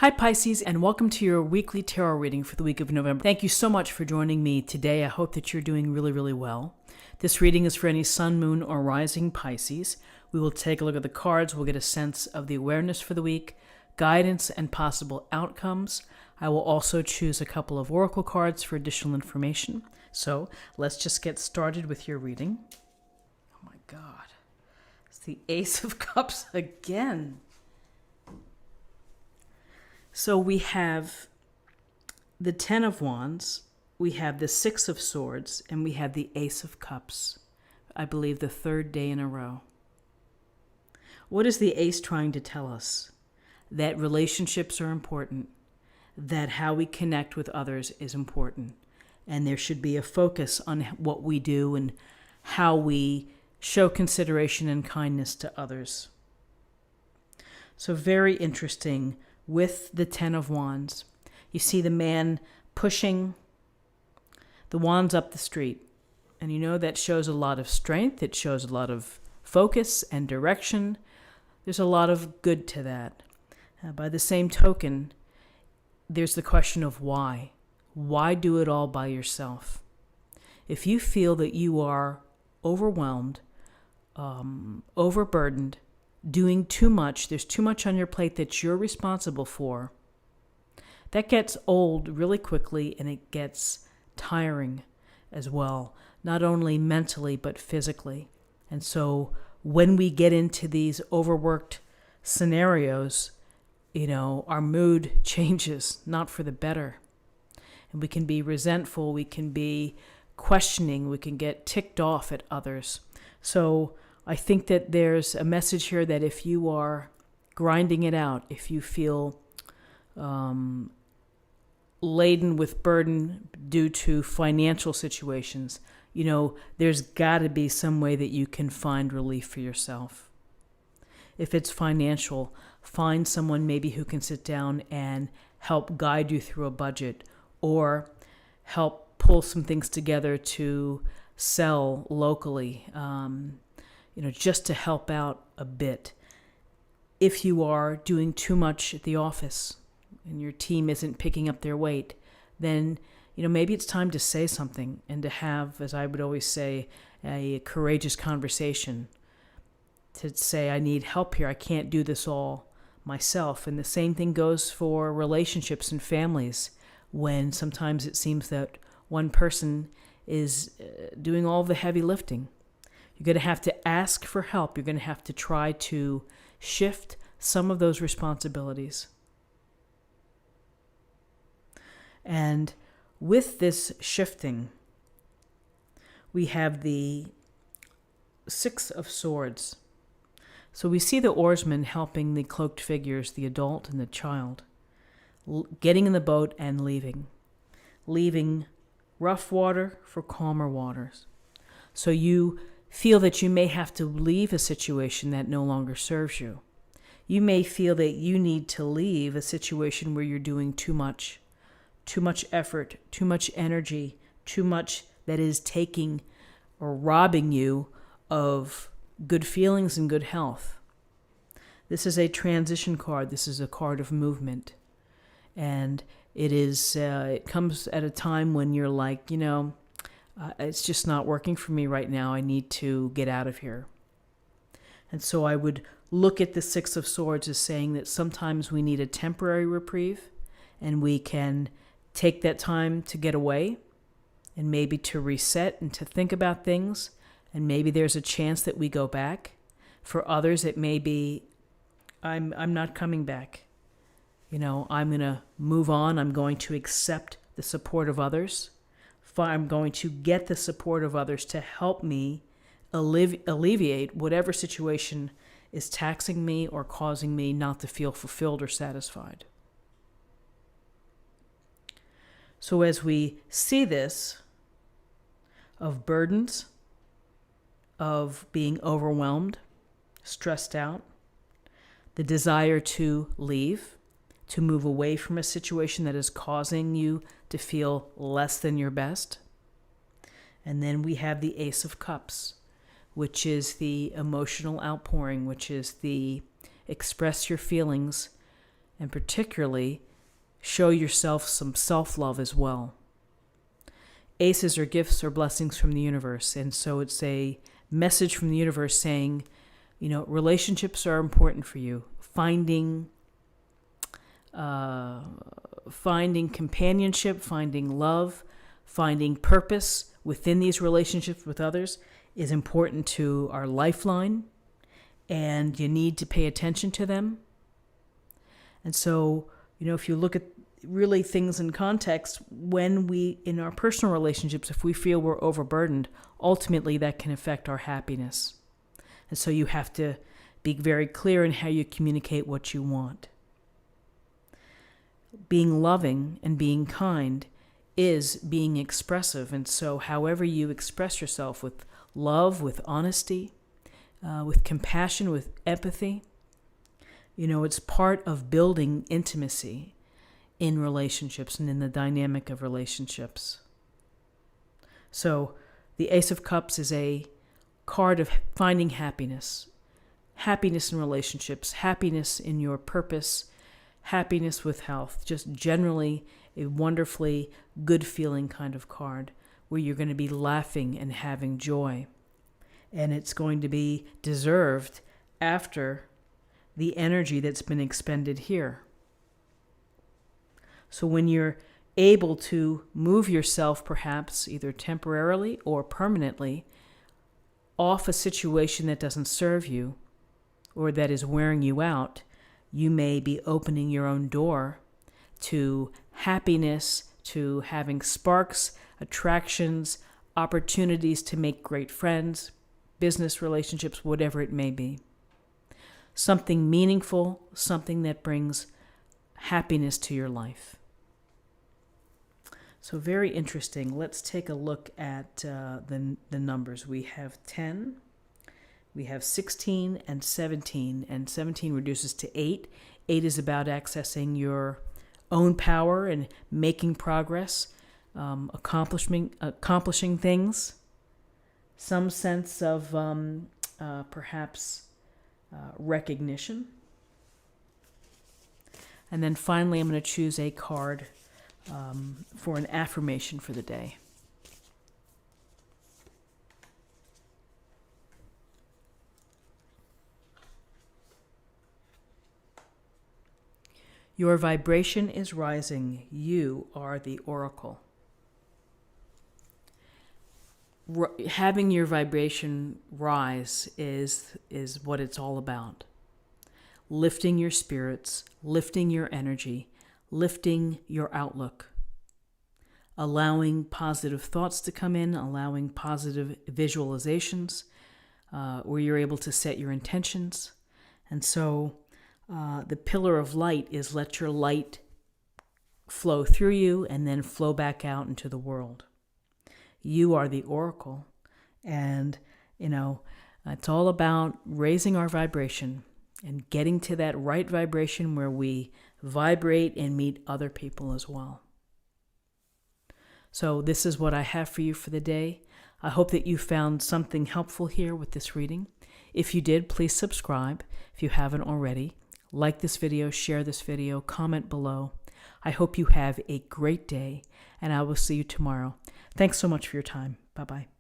Hi Pisces, and welcome to your weekly tarot reading for the week of November. Thank you so much for joining me today. I hope that you're doing really well. This reading is for any sun, moon, or rising Pisces. We will take a look at the cards. We'll get a sense of the awareness for the week, guidance, and possible outcomes. I will also choose a couple of oracle cards for additional information. So let's just get started with your reading. Oh my God. It's the Ace of Cups again. So we have the Ten of Wands, we have the Six of Swords, and we have the Ace of Cups. I believe the third day in a row. What is the Ace trying to tell us? That relationships are important, that how we connect with others is important, and there should be a focus on what we do and how we show consideration and kindness to others. So very interesting. With the Ten of Wands, you see the man pushing the wands up the street. And you know that shows a lot of strength. It shows a lot of focus and direction. There's a lot of good to that. By the same token, there's the question of why. Why do it all by yourself? If you feel that you are overwhelmed, overburdened, doing too much, there's too much on your plate that you're responsible for, that gets old really quickly and it gets tiring as well, not only mentally but physically. And so when we get into these overworked scenarios, our mood changes, not for the better. And we can be resentful, we can be questioning, we can get ticked off at others. So I think that there's a message here that if you are grinding it out, if you feel laden with burden due to financial situations, there's got to be some way that you can find relief for yourself. If it's financial, find someone maybe who can sit down and help guide you through a budget or help pull some things together to sell locally. Just to help out a bit. If you are doing too much at the office and your team isn't picking up their weight, then, maybe it's time to say something and to have, as I would always say, a courageous conversation. To say, I need help here. I can't do this all myself. And the same thing goes for relationships and families, when sometimes it seems that one person is doing all the heavy lifting. You're going to have to ask for help. You're going to have to try to shift some of those responsibilities. And with this shifting, we have the Six of Swords. So we see the oarsman helping the cloaked figures, the adult and the child, getting in the boat and leaving rough water for calmer waters. So you feel that you may have to leave a situation that no longer serves you. You may feel that you need to leave a situation where you're doing too much effort, too much energy, too much that is taking or robbing you of good feelings and good health. This is a transition card. This is a card of movement. And it comes at a time when you're like, it's just not working for me right now. I need to get out of here. And so I would look at the Six of Swords as saying that sometimes we need a temporary reprieve and we can take that time to get away and maybe to reset and to think about things. And maybe there's a chance that we go back. For others, it may be, I'm not coming back. I'm going to move on. I'm going to accept the support of others. I'm going to get the support of others to help me alleviate whatever situation is taxing me or causing me not to feel fulfilled or satisfied. So as we see this, of burdens, of being overwhelmed, stressed out, the desire to leave, to move away from a situation that is causing you to feel less than your best. And then we have the Ace of Cups, which is the emotional outpouring, which is the express your feelings and particularly show yourself some self-love as well. Aces are gifts or blessings from the universe, and so it's a message from the universe saying, relationships are important for you. Finding companionship, finding love, finding purpose within these relationships with others is important to our lifeline, and you need to pay attention to them. And so, if you look at really things in context, when we, in our personal relationships, if we feel we're overburdened, ultimately that can affect our happiness. And so you have to be very clear in how you communicate what you want. Being loving and being kind is being expressive. And so however you express yourself, with love, with honesty, with compassion, with empathy, it's part of building intimacy in relationships and in the dynamic of relationships. So the Ace of Cups is a card of finding happiness. Happiness in relationships, happiness in your purpose, happiness with health. Just generally a wonderfully good feeling kind of card where you're going to be laughing and having joy. And it's going to be deserved after the energy that's been expended here. So when you're able to move yourself, perhaps either temporarily or permanently, off a situation that doesn't serve you or that is wearing you out, you may be opening your own door to happiness, to having sparks, attractions, opportunities to make great friends, business relationships, whatever it may be. Something meaningful, something that brings happiness to your life. So very interesting. Let's take a look at the numbers. We have 10, we have 16 and 17, and 17 reduces to 8. 8 is about accessing your own power and making progress, accomplishing things, some sense of perhaps recognition. And then finally, I'm going to choose a card for an affirmation for the day. Your vibration is rising. You are the oracle. Having your vibration rise is what it's all about. Lifting your spirits, lifting your energy, lifting your outlook, allowing positive thoughts to come in, allowing positive visualizations where you're able to set your intentions. And so the pillar of light is let your light flow through you and then flow back out into the world. You are the oracle, and it's all about raising our vibration and getting to that right vibration where we vibrate and meet other people as well. So this is what I have for you for the day. I hope that you found something helpful here with this reading. If you did, please subscribe if you haven't already. Like this video, share this video, comment below. I hope you have a great day, and I will see you tomorrow. Thanks so much for your time. Bye-bye.